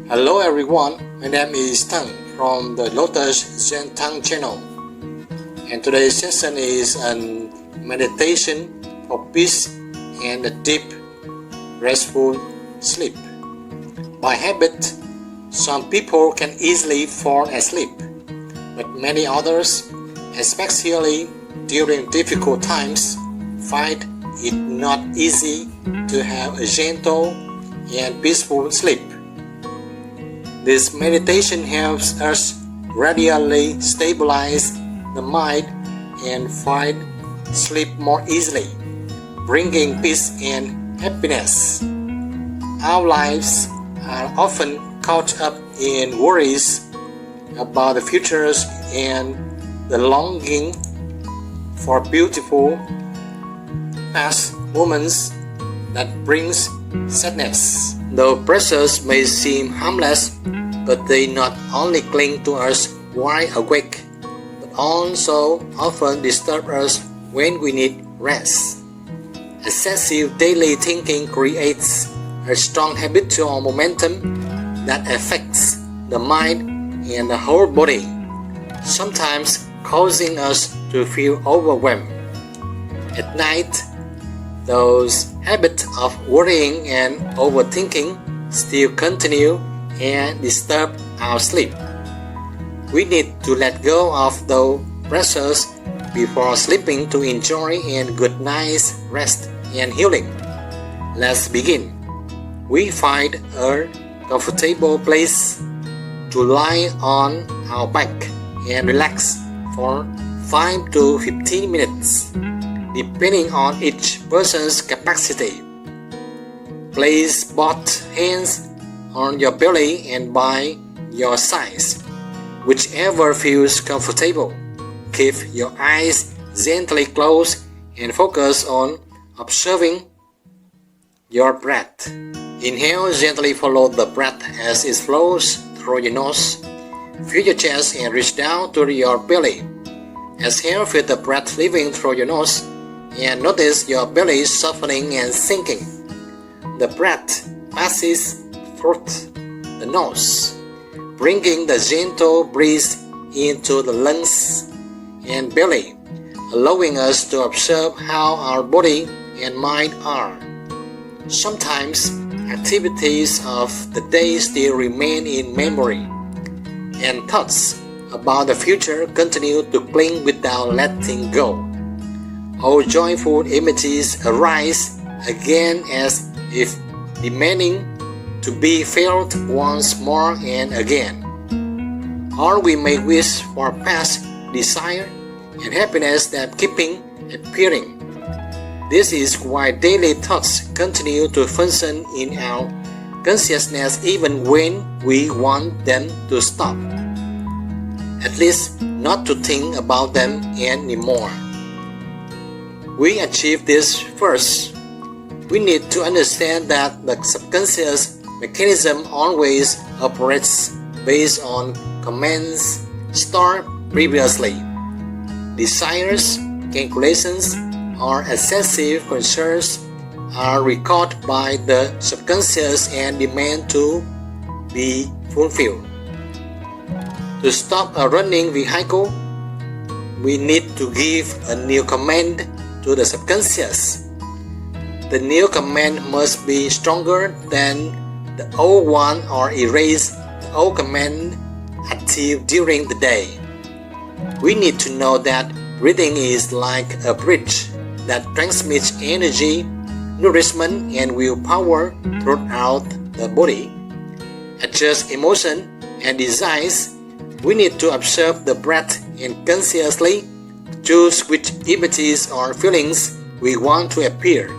Hello everyone, my name is Tang from the LotuszenTan channel, and today's session is a meditation for peace and a deep, restful sleep. By habit, some people can easily fall asleep, but many others, especially during difficult times, find it not easy to have a gentle and peaceful sleep. This meditation helps us gradually stabilize the mind and find sleep more easily, bringing peace and happiness. Our lives are often caught up in worries about the future and the longing for beautiful past moments that brings sadness. Though pressures may seem harmless, but they not only cling to us while awake, but also often disturb us when we need rest. Excessive daily thinking creates a strong habitual momentum that affects the mind and the whole body, sometimes causing us to feel overwhelmed. At night, those habits of worrying and overthinking still continue and disturb our sleep. We need to let go of those pressures before sleeping to enjoy a good night's rest and healing. Let's begin. We find a comfortable place to lie on our back and relax for 5 to 15 minutes, depending on each person's capacity. Place both hands on your belly and by your sides, whichever feels comfortable. Keep your eyes gently closed and focus on observing your breath. Inhale, gently follow the breath as it flows through your nose. Feel your chest and reach down to your belly. Exhale, feel the breath leaving through your nose and notice your belly softening and sinking. The breath passes through the nose, bringing the gentle breeze into the lungs and belly, allowing us to observe how our body and mind are. Sometimes activities of the day still remain in memory, and thoughts about the future continue to cling without letting go. All joyful images arise again as if demanding to be felt once more and again. Or we may wish for past desire and happiness that keeping appearing. This is why daily thoughts continue to function in our consciousness even when we want them to stop. At least not to think about them anymore. We achieve this first. We need to understand that the subconscious mechanism always operates based on commands stored previously. Desires, calculations, or excessive concerns are recalled by the subconscious and demand to be fulfilled. To stop a running vehicle, we need to give a new command to the subconscious. The new command must be stronger than the old one or erase the old command active during the day. We need to know that breathing is like a bridge that transmits energy, nourishment, and willpower throughout the body. Adjust emotion and desires. We need to observe the breath and consciously choose which images or feelings we want to appear,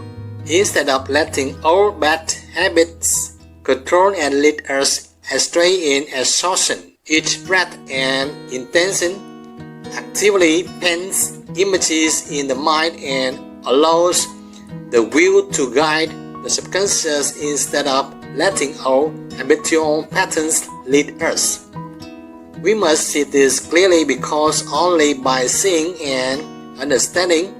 instead of letting old bad habits control and lead us astray in exhaustion. Each breath and intention actively paints images in the mind and allows the will to guide the subconscious instead of letting old habitual patterns lead us. We must see this clearly because only by seeing and understanding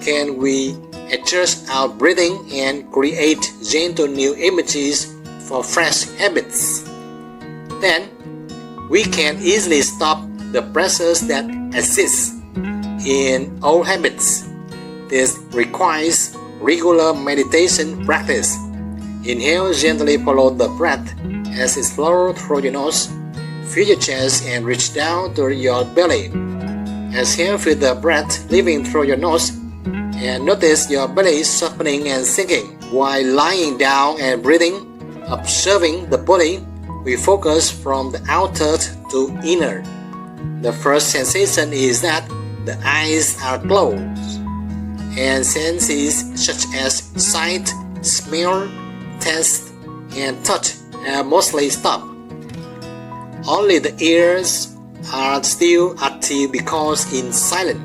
can we adjust our breathing and create gentle new images for fresh habits. Then, we can easily stop the pressures that exist in our habits. This requires regular meditation practice. Inhale, gently follow the breath as it flows through your nose. Feel your chest and reach down to your belly. Exhale, feel the breath leaving through your nose and notice your belly softening and sinking. While lying down and breathing, observing the body, we focus from the outer to inner. The first sensation is that the eyes are closed, and senses such as sight, smell, taste, and touch are mostly stopped. Only the ears are still active because in silence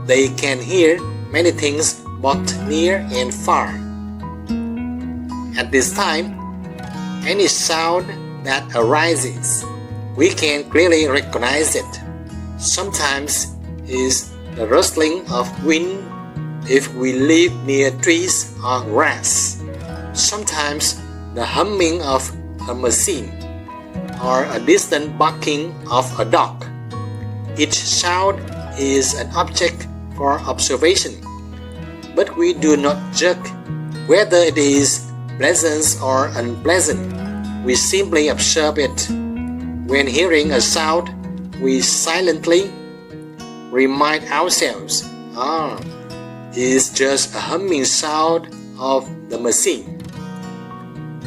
they can hear many things both near and far. At this time, any sound that arises, we can clearly recognize it. Sometimes it's the rustling of wind if we live near trees or grass. Sometimes the humming of a machine or a distant barking of a dog. Each sound is an object for observation, but we do not judge whether it is pleasant or unpleasant. We simply observe it. When hearing a sound, we silently remind ourselves, it's just a humming sound of the machine.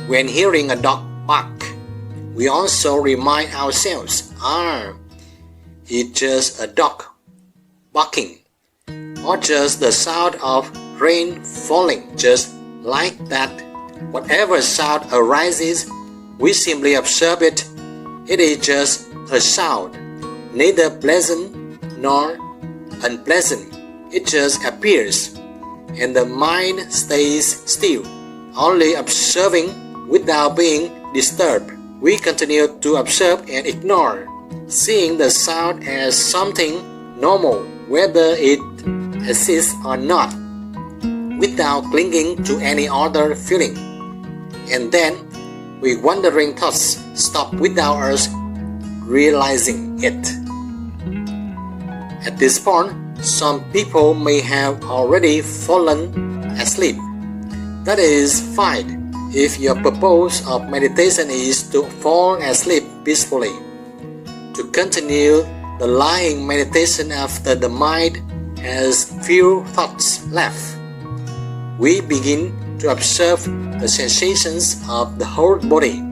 When hearing a dog bark, we also remind ourselves, it's just a dog barking, or just the sound of rain falling. Just like that, whatever sound arises, we simply observe it. It is just a sound, neither pleasant nor unpleasant. It just appears, and the mind stays still, only observing without being disturbed. We continue to observe and ignore, seeing the sound as something normal, whether it exists or not, without clinging to any other feeling. And then, wandering thoughts stop without us realizing it. At this point, some people may have already fallen asleep. That is fine if your purpose of meditation is to fall asleep peacefully. To continue the lying meditation after the mind has few thoughts left, we begin to observe the sensations of the whole body.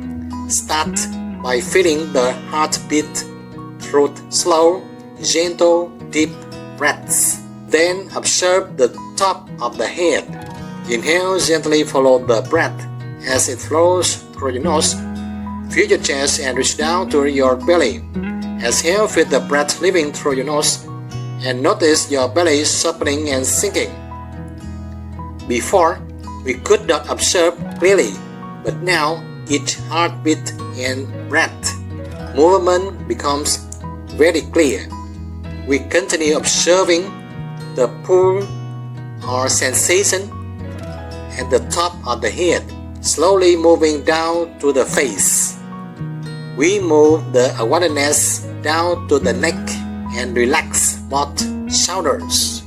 Start by feeling the heartbeat through slow, gentle, deep breaths. Then observe the top of the head. Inhale, gently follow the breath as it flows through your nose. Feel your chest and reach down to your belly. Exhale, feel the breath leaving through your nose and notice your belly softening and sinking. Before, we could not observe clearly, but now each heartbeat and breath movement becomes very clear. We continue observing the pull or sensation at the top of the head, slowly moving down to the face. We move the awareness down to the neck and relax both shoulders.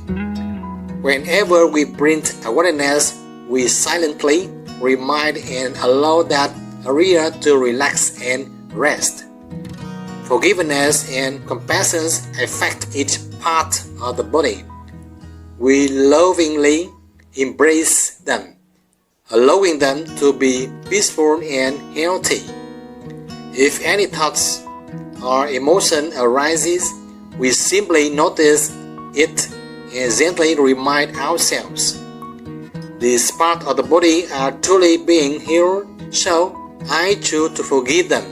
Whenever we bring awareness, we silently remind and allow that area to relax and rest. Forgiveness and compassion affect each part of the body. We lovingly embrace them, allowing them to be peaceful and healthy. If any thoughts or emotion arises, we simply notice it and gently remind ourselves, these parts of the body are truly being healed, so I choose to forgive them,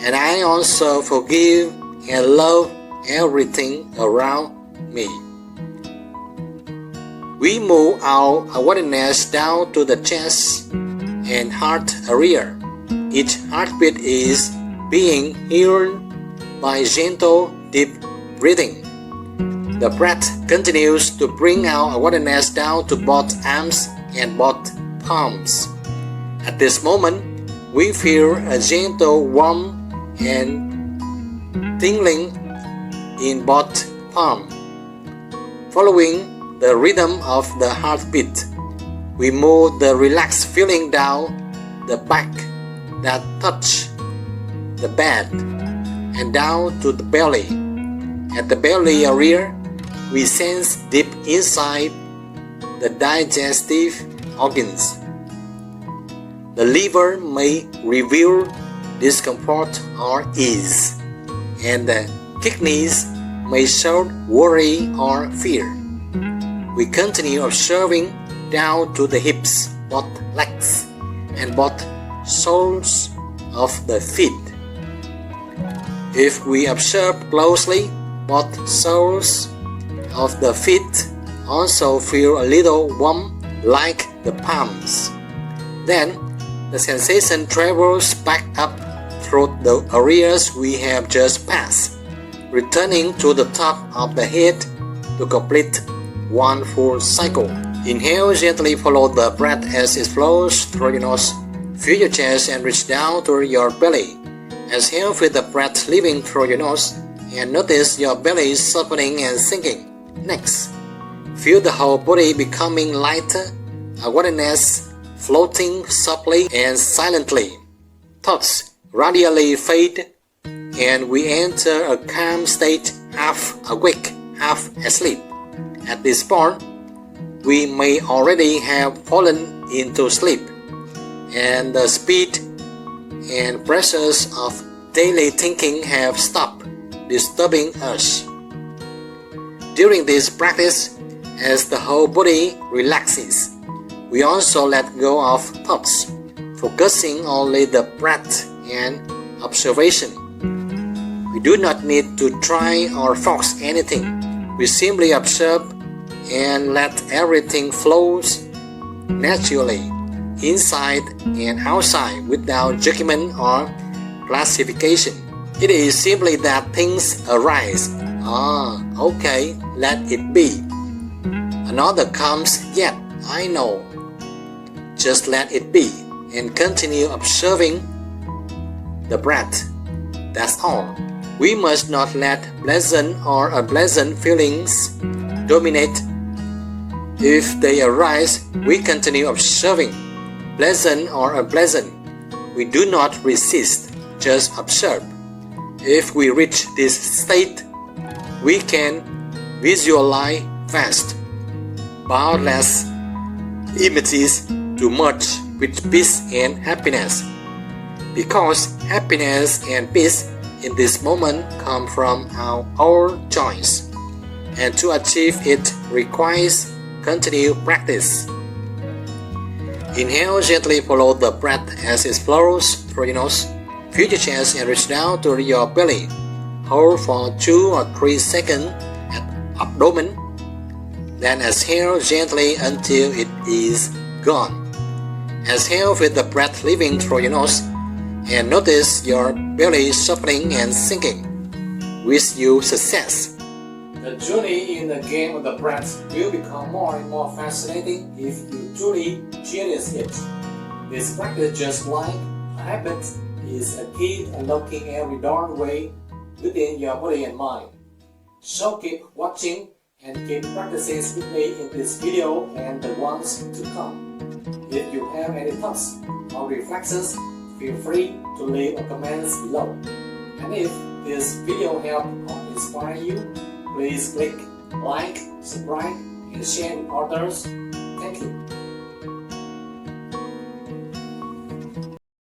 and I also forgive and love everything around me. We move our awareness down to the chest and heart area. Each heartbeat is being healed by gentle, deep breathing. The breath continues to bring our awareness down to both arms and both palms. At this moment, we feel a gentle warmth and tingling in both palms. Following the rhythm of the heartbeat, we move the relaxed feeling down the back that touch the bed and down to the belly. At the belly area, we sense deep inside the digestive organs. The liver may reveal discomfort or ease, and the kidneys may show worry or fear. We continue observing down to the hips, both legs, and both soles of the feet. If we observe closely, both soles of the feet also feel a little warm like the palms. Then, the sensation travels back up through the areas we have just passed, returning to the top of the head to complete one full cycle. Inhale, gently follow the breath as it flows through your nose. Feel your chest and reach down to your belly. Exhale, feel the breath leaving through your nose and notice your belly softening and sinking. Next, feel the whole body becoming lighter, awareness floating softly and silently. Thoughts gradually fade and we enter a calm state, half awake, half asleep. At this point, we may already have fallen into sleep, and the speed and pressures of daily thinking have stopped disturbing us. During this practice, as the whole body relaxes, we also let go of thoughts, focusing only the breath and observation. We do not need to try or force anything. We simply observe and let everything flow naturally, inside and outside, without judgment or classification. It is simply that things arise. Okay, let it be. Another comes, yet I know. Just let it be and continue observing the breath. That's all. We must not let pleasant or unpleasant feelings dominate. If they arise, we continue observing, pleasant or unpleasant. We do not resist, just observe. If we reach this state, we can visualize vast, boundless images to merge with peace and happiness. Because happiness and peace in this moment come from our choice, and to achieve it requires continued practice. Inhale, gently follow the breath as it flows through your nose. Feel your chest and reach down to your belly. Hold for 2 or 3 seconds at abdomen. Then exhale gently until it is gone. Exhale with the breath leaving through your nose and notice your belly softening and sinking. Wish you success. The journey in the game of the breath will become more and more fascinating if you truly cherish it. This practice, just like a habit, is a key to unlocking every doorway within your body and mind. So keep watching and keep practicing with me in this video and the ones to come. If you have any thoughts or reflections, feel free to leave a comment below. And if this video helped or inspired you, please click like, subscribe, and share with others. Thank you.